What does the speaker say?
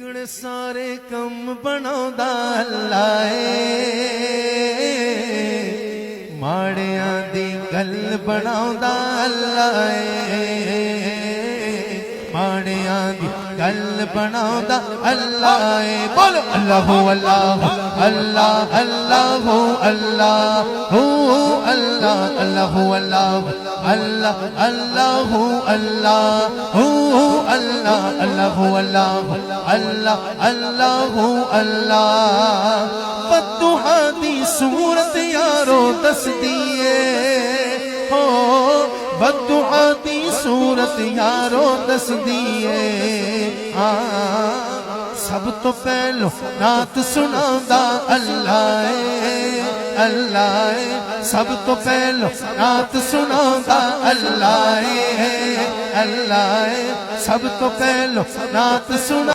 बिगड़ सारे कम बनाउंदा अल्लाह है, माड़ियां दी गल बनाउंदा अल्लाह है, माड़ियां दी गल बनाउंदा अल्लाह है। बोलो अल्लाह अल्लाह अल्लाह अल्लाह अल्लाह अल्लाह अल्लाह अल्लाह अल्लाह अल्लाह अल्लाह अल्लाह अल्लाह अल्लाह अल्लाह अल्लाह अल्लाह। बद्दुआ दी सूरत यारो दस दिए हो, बद्दुआ दी सूरत यारो दस दिए। सब तो पहलो नात सुनांदा अल्लाह है, अल्लाह है। सब तो पहलो नात सुनांदा अल्लाह है, अल्लाह है। सब तो पहलो नात सुना